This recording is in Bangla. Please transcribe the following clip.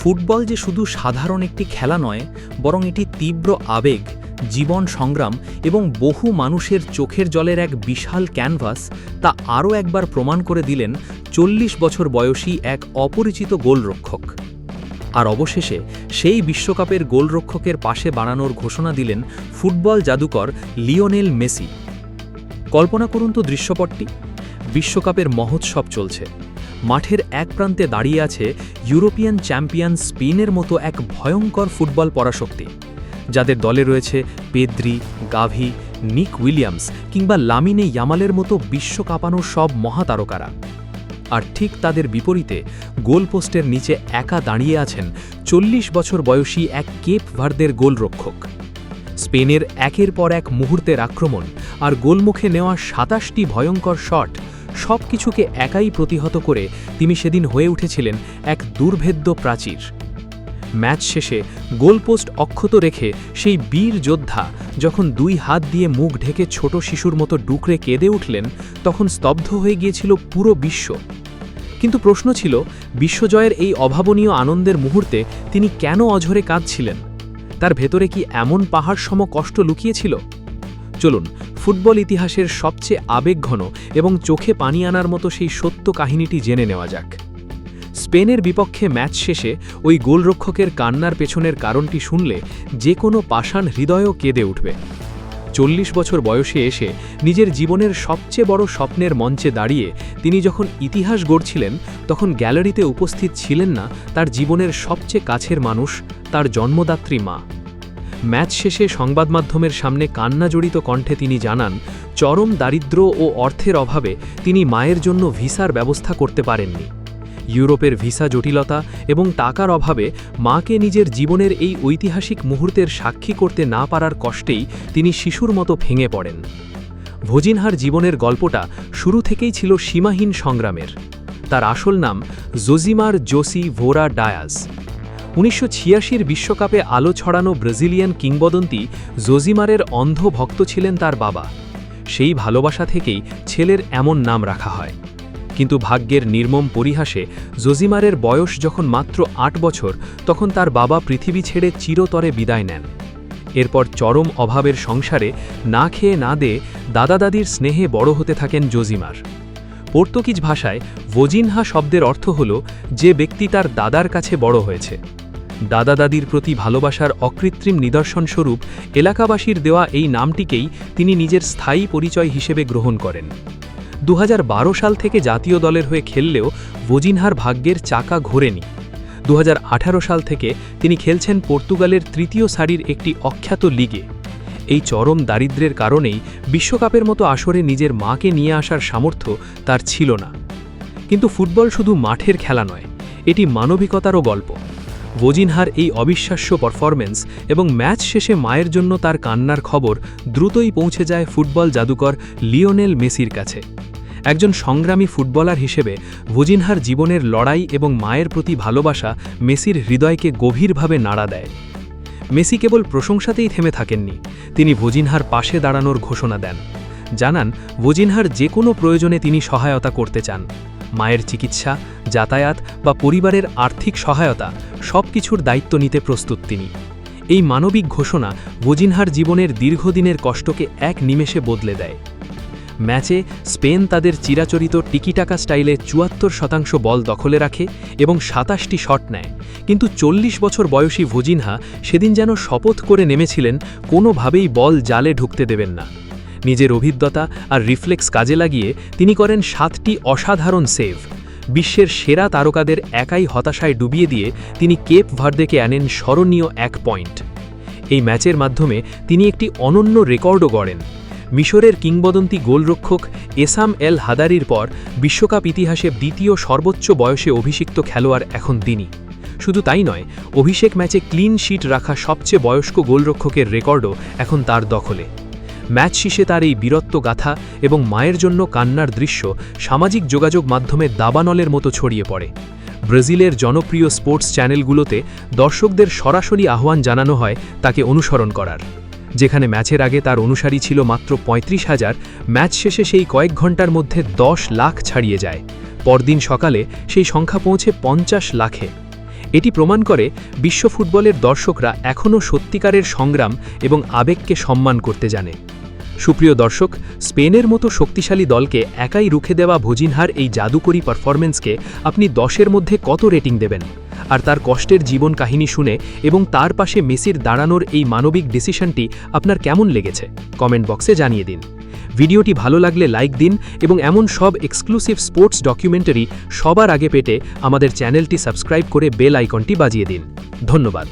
ফুটবল যে শুধু সাধারণ একটি খেলা নয়, বরং এটি তীব্র আবেগ, জীবন সংগ্রাম এবং বহু মানুষের চোখের জলের এক বিশাল ক্যানভাস, তা আরও একবার প্রমাণ করে দিলেন ৪০ বছর বয়সী এক অপরিচিত গোলরক্ষক। আর অবশেষে সেই বিশ্বকাপের গোলরক্ষকের পাশে বাড়ানোর ঘোষণা দিলেন ফুটবল জাদুকর লিওনেল মেসি। কল্পনা করুন তো দৃশ্যপটটি। বিশ্বকাপের মহোৎসব চলছে। মাঠের এক প্রান্তে দাঁড়িয়ে আছে ইউরোপিয়ান চ্যাম্পিয়ন স্পেনের মতো এক ভয়ঙ্কর ফুটবল পরাশক্তি, যাদের দলে রয়েছে পেদ্রি, গাভি, নিক উইলিয়ামস কিংবা লামিনে ইয়ামালের মতো বিশ্ব কাঁপানো সব মহাতারকারা। আর ঠিক তাদের বিপরীতে গোলপোস্টের নিচে একা দাঁড়িয়ে আছেন ৪০ বছর বয়সী এক কেপ ভার্দের গোলরক্ষক। স্পেনের একের পর এক মুহূর্তের আক্রমণ আর গোলমুখে নেওয়া ২৭টি ভয়ঙ্কর শট, সব কিছুকে একাই প্রতিহত করে তিনি সেদিন হয়ে উঠেছিলেন এক দুর্ভেদ্য প্রাচীর। ম্যাচ শেষে গোলপোস্ট অক্ষত রেখে সেই বীর যোদ্ধা যখন দুই হাত দিয়ে মুখ ঢেকে ছোট শিশুর মতো ডুকরে কেঁদে উঠলেন, তখন স্তব্ধ হয়ে গিয়েছিল পুরো বিশ্ব। কিন্তু প্রশ্ন ছিল, বিশ্বজয়ের এই অভাবনীয় আনন্দের মুহূর্তে তিনি কেন অঝরে কাঁদছিলেন? তার ভেতরে কি এমন পাহাড়সম কষ্ট লুকিয়েছিল? চলুন ফুটবল ইতিহাসের সবচেয়ে আবেগঘন এবং চোখে পানি আনার মতো সেই সত্য কাহিনীটি জেনে নেওয়া যাক। স্পেনের বিপক্ষে ম্যাচ শেষে ওই গোলরক্ষকের কান্নার পেছনের কারণটি শুনলে যে কোনো পাষাণ হৃদয়ও কেঁদে উঠবে। ৪০ বছর বয়সে এসে নিজের জীবনের সবচেয়ে বড় স্বপ্নের মঞ্চে দাঁড়িয়ে তিনি যখন ইতিহাস গড়ছিলেন, তখন গ্যালারিতে উপস্থিত ছিলেন না তার জীবনের সবচেয়ে কাছের মানুষ, তার জন্মদাত্রী মা। ম্যাচ শেষে সংবাদমাধ্যমের সামনে কান্নাজড়িত কণ্ঠে তিনি জানান, চরম দারিদ্র্য ও অর্থের অভাবে তিনি মায়ের জন্য ভিসার ব্যবস্থা করতে পারেননি। ইউরোপের ভিসা জটিলতা এবং টাকার অভাবে মাকে নিজের জীবনের এই ঐতিহাসিক মুহূর্তের সাক্ষী করতে না পারার কষ্টেই তিনি শিশুর মতো ভেঙে পড়েন। ভোজিনহার জীবনের গল্পটা শুরু থেকেই ছিল সীমাহীন সংগ্রামের। তার আসল নাম জোজিমার জোসি ভোরা ডায়াজ। ১৯৮৬ বিশ্বকাপে আলো ছড়ানো ব্রাজিলিয়ান কিংবদন্তি জোজিমারের অন্ধ ভক্ত ছিলেন তার বাবা। সেই ভালোবাসা থেকেই ছেলের এমন নাম রাখা হয়। কিন্তু ভাগ্যের নির্মম পরিহাসে জোজিমারের বয়স যখন মাত্র ৮ বছর, তখন তার বাবা পৃথিবী ছেড়ে চিরতরে বিদায় নেন। এরপর চরম অভাবের সংসারে না খেয়ে না দিয়ে দাদা দাদির স্নেহে বড় হতে থাকেন জোজিমার। পর্তুগিজ ভাষায় ভোজিনহা শব্দের অর্থ হল যে ব্যক্তি তার দাদার কাছে বড় হয়েছে। দাদা দাদির প্রতি ভালোবাসার অকৃত্রিম নিদর্শনস্বরূপ এলাকাবাসীর দেওয়া এই নামটিকেই তিনি নিজের স্থায়ী পরিচয় হিসেবে গ্রহণ করেন। ২০১২ সাল থেকে জাতীয় দলের হয়ে খেললেও ভোজিনহার ভাগ্যের চাকা ঘোরেনি। ২০১৮ সাল থেকে তিনি খেলছেন পর্তুগালের তৃতীয় সারির একটি অখ্যাত লিগে। এই চরম দারিদ্র্যের কারণেই বিশ্বকাপের মতো আসরে নিজের মাকে নিয়ে আসার সামর্থ্য তার ছিল না। কিন্তু ফুটবল শুধু মাঠের খেলা নয়, এটি মানবিকতারও গল্প। ভোজিনহার এই অবিশ্বাস্য পারফরম্যান্স এবং ম্যাচ শেষে মায়ের জন্য তার কান্নার খবর দ্রুতই পৌঁছে যায় ফুটবল জাদুকর লিওনেল মেসির কাছে। একজন সংগ্রামী ফুটবলার হিসেবে ভোজিনহার জীবনের লড়াই এবং মায়ের প্রতি ভালোবাসা মেসির হৃদয়কে গভীরভাবে নাড়া দেয়। মেসি কেবল প্রশংসাতেই থেমে থাকেননি, তিনি ভোজিনহার পাশে দাঁড়ানোর ঘোষণা দেন। জানান, ভোজিনহার যে কোনো প্রয়োজনে তিনি সহায়তা করতে চান। মায়ের চিকিৎসা, যাতায়াত বা পরিবারের আর্থিক সহায়তা, সব কিছুর দায়িত্ব নিতে প্রস্তুত তিনি। এই মানবিক ঘোষণা ভোজিনহার জীবনের দীর্ঘদিনের কষ্টকে এক নিমেষে বদলে দেয়। ম্যাচে স্পেন তাদের চিরাচরিত টিকিটাকা স্টাইলে ৭৪% বল দখলে রাখে এবং ২৭টি শট নেয়। কিন্তু ৪০ বছর বয়সী ভোজিনহা সেদিন যেন শপথ করে নেমেছিলেন কোনোভাবেই বল জালে ঢুকতে দেবেন না। নিজের অভিজ্ঞতা আর রিফ্লেক্স কাজে লাগিয়ে তিনি করেন ৭টি অসাধারণ সেভ। বিশ্বের সেরা তারকাদের একাই হতাশায় ডুবিয়ে দিয়ে তিনি কেপ ভার্দেকে আনেন স্মরণীয় ১ পয়েন্ট। এই ম্যাচের মাধ্যমে তিনি একটি অনন্য রেকর্ডও গড়েন। মিশরের কিংবদন্তি গোলরক্ষক এসাম এল হাদারির পর বিশ্বকাপ ইতিহাসে দ্বিতীয় সর্বোচ্চ বয়সে অভিষিক্ত খেলোয়াড় এখন তিনি। শুধু তাই নয়, অভিষেক ম্যাচে ক্লিন শিট রাখা সবচেয়ে বয়স্ক গোলরক্ষকের রেকর্ডও এখন তার দখলে। ম্যাচ শেষে তার এই বীরত্ব গাথা এবং মায়ের জন্য কান্নার দৃশ্য সামাজিক যোগাযোগ মাধ্যমে দাবানলের মতো ছড়িয়ে পড়ে। ব্রাজিলের জনপ্রিয় স্পোর্টস চ্যানেলগুলোতে দর্শকদের সরাসরি আহ্বান জানানো হয় তাকে অনুসরণ করার। যেখানে ম্যাচের আগে তার অনুসারী ছিল মাত্র ৩৫,০০০, ম্যাচ শেষে সেই কয়েক ঘন্টার মধ্যে ১০ লাখ ছাড়িয়ে যায়। পরদিন সকালে সেই সংখ্যা পৌঁছে ৫০ লাখে। এটি প্রমাণ করে বিশ্ব ফুটবলের দর্শকরা এখনও সত্যিকারের সংগ্রাম এবং আবেগকে সম্মান করতে জানে। সুপ্রিয় দর্শক, স্পেনের মতো শক্তিশালী দলকে একাই রুখে দেওয়া ভোজিনহার এই জাদুকরী পারফরম্যান্সকে আপনি 10-এর মধ্যে কত রেটিং দেবেন? আর তার কষ্টের জীবন কাহিনী শুনে এবং তার পাশে মেসির দাঁড়ানোর এই মানবিক ডিসিশনটি আপনার কেমন লেগেছে কমেন্ট বক্সে জানিয়ে দিন। ভিডিওটি ভালো লাগলে লাইক দিন এবং এমন সব এক্সক্লুসিভ স্পোর্টস ডকুমেন্টারি সবার আগে পেতে আমাদের চ্যানেলটি সাবস্ক্রাইব করে বেল আইকনটি বাজিয়ে দিন। ধন্যবাদ।